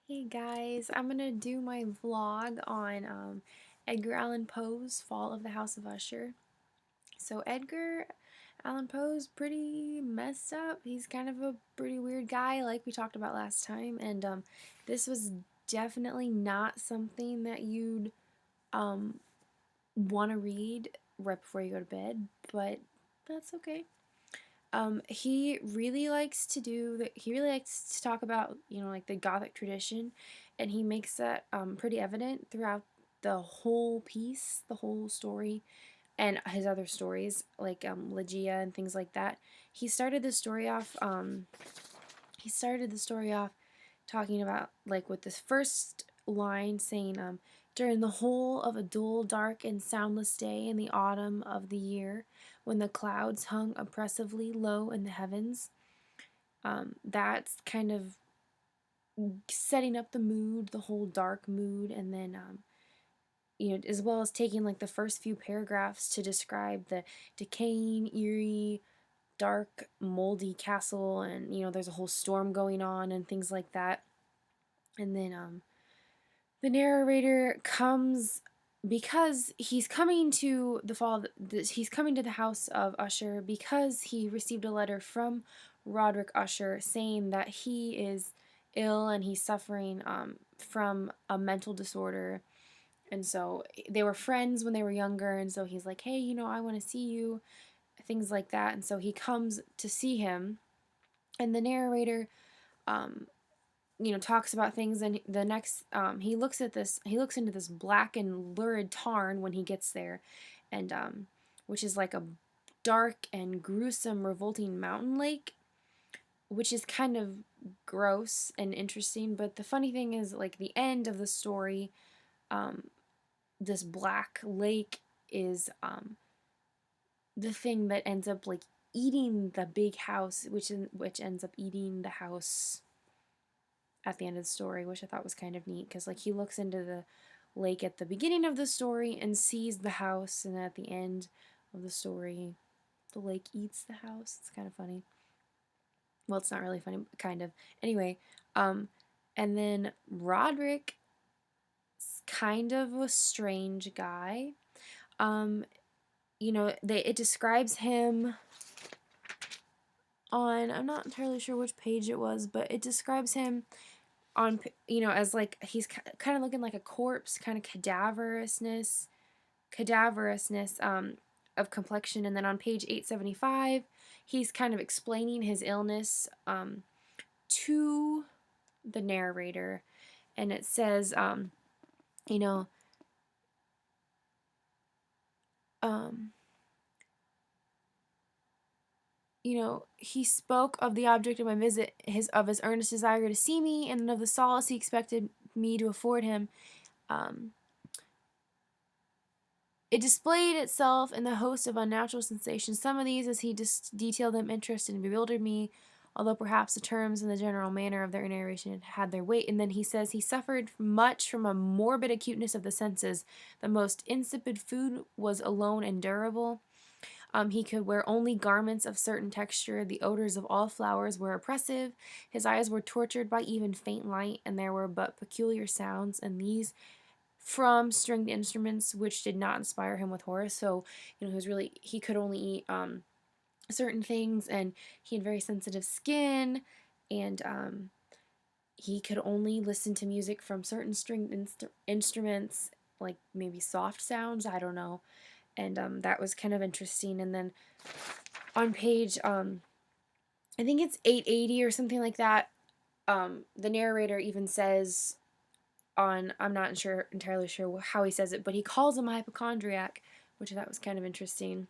Hey guys, I'm gonna do my vlog on Edgar Allan Poe's Fall of the House of Usher. So Edgar Allan Poe's pretty messed up. He's kind of a pretty weird guy, like we talked about last time, and this was definitely not something that you'd um, want to read right before you go to bed, but that's okay. He really likes to talk about, like the Gothic tradition, and he makes that pretty evident throughout the whole piece, the whole story, and his other stories, like Ligeia and things like that. He started the story off, talking about, like, with this first line saying, during the whole of a dull, dark, and soundless day in the autumn of the year, when the clouds hung oppressively low in the heavens. That's kind of setting up the mood, the whole dark mood, and then as well as taking like the first few paragraphs to describe the decaying, eerie, dark, moldy castle, and there's a whole storm going on and things like that. And then the narrator comes because he's coming to he's coming to the house of Usher because he received a letter from Roderick Usher saying that he is ill and he's suffering from a mental disorder. And so they were friends when they were younger, and so he's like, hey, I want to see you, things like that. And so he comes to see him, and the narrator um, talks about things, and the next he looks into this black and lurid tarn when he gets there, and which is like a dark and gruesome revolting mountain lake, which is kind of gross and interesting. But the funny thing is, like, the end of the story, um this black lake is the thing that ends up like eating the big house, which ends up eating the house at the end of the story, which I thought was kind of neat because, like, he looks into the lake at the beginning of the story and sees the house, and at the end of the story, the lake eats the house. It's kind of funny. Well, it's not really funny, but kind of. Anyway, and then Roderick is kind of a strange guy. Um, it describes him on, I'm not entirely sure which page it was, but it describes him on, as like he's kind of looking like a corpse, kind of cadaverousness of complexion. And then on page 875, he's kind of explaining his illness to the narrator, and it says, you know, um, he spoke of the object of my visit, of his earnest desire to see me, and of the solace he expected me to afford him. Um, It displayed itself in the host of unnatural sensations. Some of these, as he detailed them, interested and bewildered me, although perhaps the terms and the general manner of their narration had their weight. And then he says he suffered much from a morbid acuteness of the senses. The most insipid food was alone endurable. He could wear only garments of certain texture. The odors of all flowers were oppressive. His eyes were tortured by even faint light, and there were but peculiar sounds, and these from stringed instruments, which did not inspire him with horror. So, he could only eat certain things, and he had very sensitive skin, and he could only listen to music from certain stringed instruments, like maybe soft sounds, I don't know. And that was kind of interesting. And then on page, I think it's 880 or something like that, the narrator even says, I'm not entirely sure how he says it, but he calls him a hypochondriac, which I thought was kind of interesting.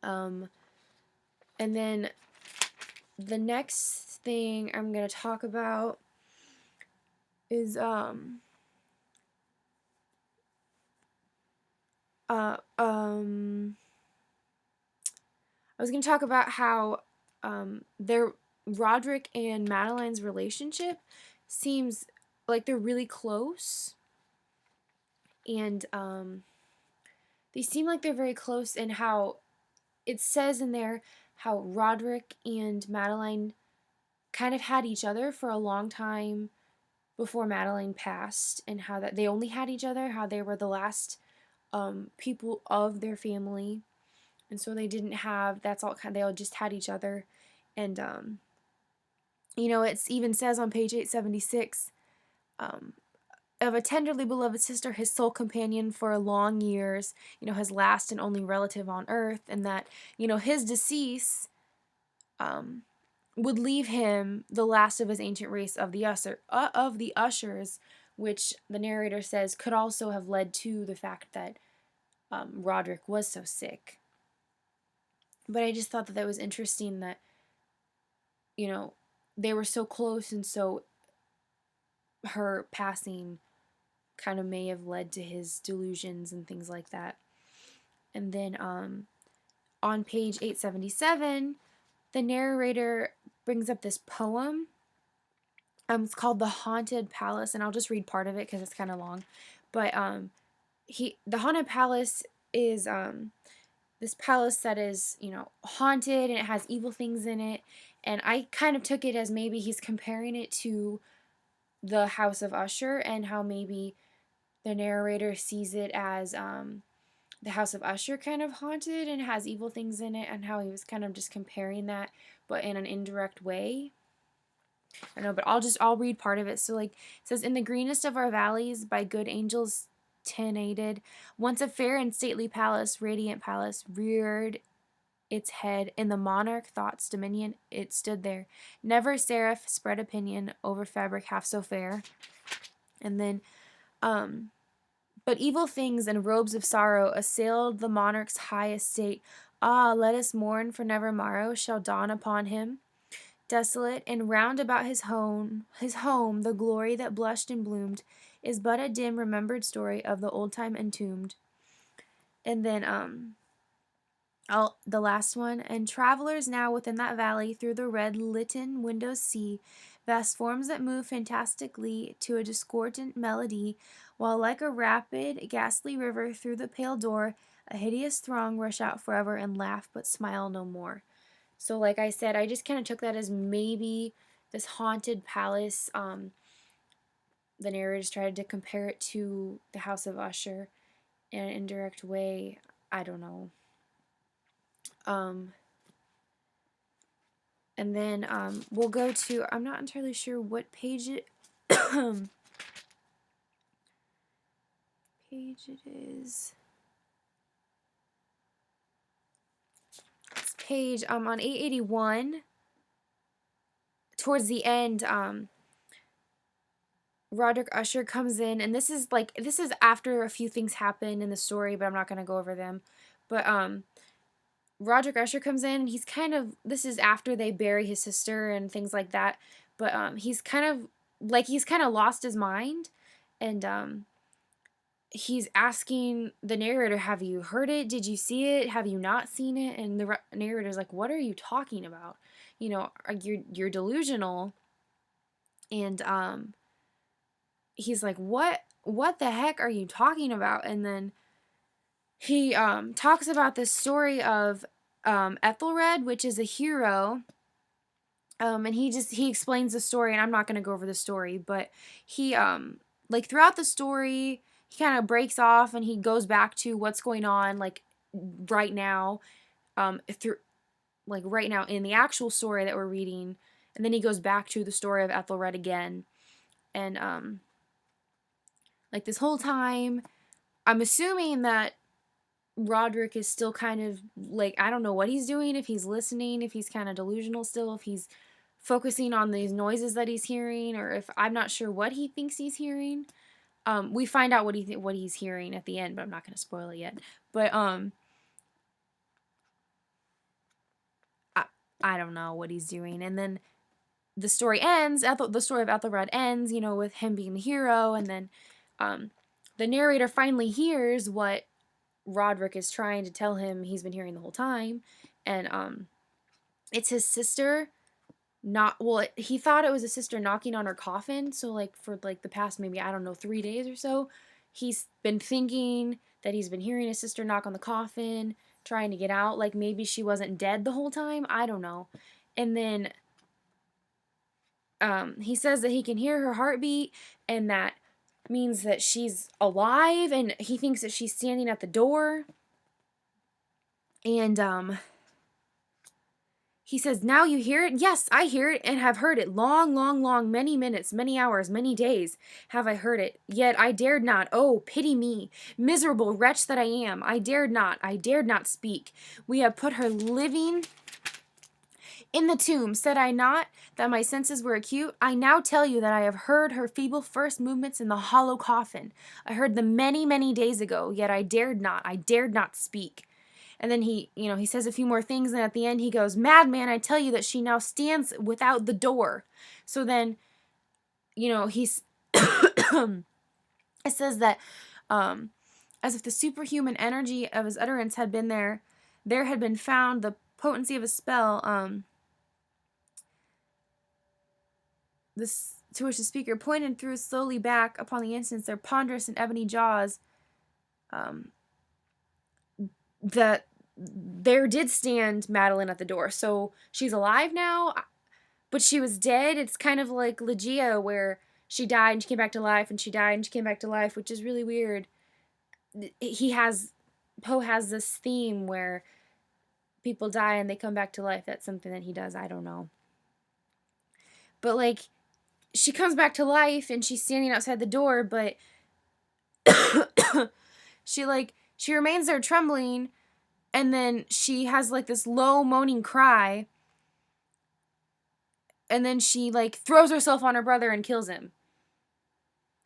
And then the next thing I'm going to talk about is I was going to talk about how their Roderick and Madeline's relationship seems like they're really close, and they seem like they're very close, and how it says in there how Roderick and Madeline kind of had each other for a long time before Madeline passed, and how that they only had each other, how they were the last people of their family, and so they didn't have, that's all kind, they all just had each other. And it even says on page 876, um, of a tenderly beloved sister, his sole companion for long years, his last and only relative on earth, and that, his decease um, would leave him the last of his ancient race of the ushers, which the narrator says could also have led to the fact that Roderick was so sick. But I just thought that was interesting that, they were so close, and so her passing kind of may have led to his delusions and things like that. And then on page 877, the narrator brings up this poem. It's called The Haunted Palace, and I'll just read part of it because it's kind of long. But the Haunted Palace is this palace that is, haunted, and it has evil things in it. And I kind of took it as maybe he's comparing it to the House of Usher, and how maybe the narrator sees it as the House of Usher kind of haunted and has evil things in it, and how he was kind of just comparing that, but in an indirect way. I don't know, but I'll read part of it. So it says, in the greenest of our valleys, by good angels tenanted, once a fair and stately palace, radiant palace, reared its head in the monarch thought's dominion. It stood there. Never seraph spread opinion over fabric half so fair. And then, but evil things and robes of sorrow assailed the monarch's high estate. Ah, let us mourn, for never morrow shall dawn upon him. Desolate, and round about his home, the glory that blushed and bloomed is but a dim remembered story of the old time entombed. And then the last one, and travelers now within that valley through the red litten windows see vast forms that move fantastically to a discordant melody, while like a rapid, ghastly river through the pale door, a hideous throng rush out forever and laugh but smile no more. So like I said, I just kind of took that as maybe this haunted palace. The narrators tried to compare it to the House of Usher in an indirect way. I don't know. And then we'll go to, I'm not entirely sure what page it page it is. It's page on 881. Towards the end, Roderick Usher comes in, and this is after a few things happen in the story, but I'm not gonna go over them. But Roderick Usher comes in, and he's kind of, this is after they bury his sister and things like that. But he's kind of lost his mind, and he's asking the narrator, "Have you heard it? Did you see it? Have you not seen it?" And the narrator's like, "What are you talking about? You're delusional." And he's like, "What the heck are you talking about?" And then he talks about the story of Ethelred, which is a hero. And he explains the story, and I'm not going to go over the story, but he throughout the story, he kind of breaks off and he goes back to what's going on right now, through right now in the actual story that we're reading, and then he goes back to the story of Ethelred again. And this whole time, I'm assuming that Roderick is still kind of I don't know what he's doing, if he's listening, if he's kind of delusional still, if he's focusing on these noises that he's hearing, or if I'm not sure what he thinks he's hearing. We find out what he's hearing at the end, but I'm not going to spoil it yet. But I don't know what he's doing. And then the story ends. The story of Ethelred ends, with him being the hero, and then the narrator finally hears what Roderick is trying to tell him he's been hearing the whole time, and it's his sister. He thought it was a sister knocking on her coffin. So for the past maybe, I don't know, 3 days or so, he's been thinking that he's been hearing his sister knock on the coffin, trying to get out. Maybe she wasn't dead the whole time. I don't know. And then he says that he can hear her heartbeat, and that means that she's alive, and he thinks that she's standing at the door. And he says, "Now you hear it?" "Yes, I hear it, and have heard it long, long, long, many minutes, many hours, many days have I heard it. Yet I dared not. Oh, pity me, miserable wretch that I am. I dared not speak. We have put her living in the tomb. Said I not that my senses were acute? I now tell you that I have heard her feeble first movements in the hollow coffin. I heard them many, many days ago, yet I dared not speak." And then he says a few more things, and at the end he goes, "Madman, I tell you that she now stands without the door." So then, he's it says that as if the superhuman energy of his utterance had been there had been found the potency of a spell, this to which the speaker pointed through slowly back upon the instance their ponderous and ebony jaws, that there did stand Madeline at the door. So she's alive now, but she was dead. It's kind of like Ligeia, where she died and she came back to life, and she died and she came back to life, which is really weird. Poe has this theme where people die and they come back to life. That's something that he does. I don't know. But like, she comes back to life and she's standing outside the door, but she remains there trembling, and then she has like this low moaning cry, and then she like throws herself on her brother and kills him.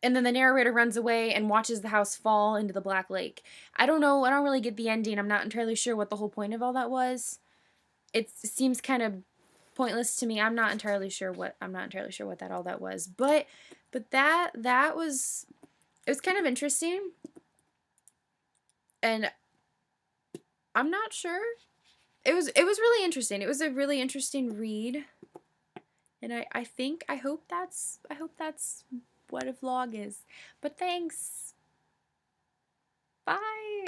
And then the narrator runs away and watches the house fall into the Black Lake. I don't know. I don't really get the ending. I'm not entirely sure what the whole point of all that was. It seems kind of pointless to me. I'm not entirely sure what that was. But that was, it was kind of interesting. And I'm not sure. It was really interesting. It was a really interesting read. And I hope that's what a vlog is. But thanks. Bye.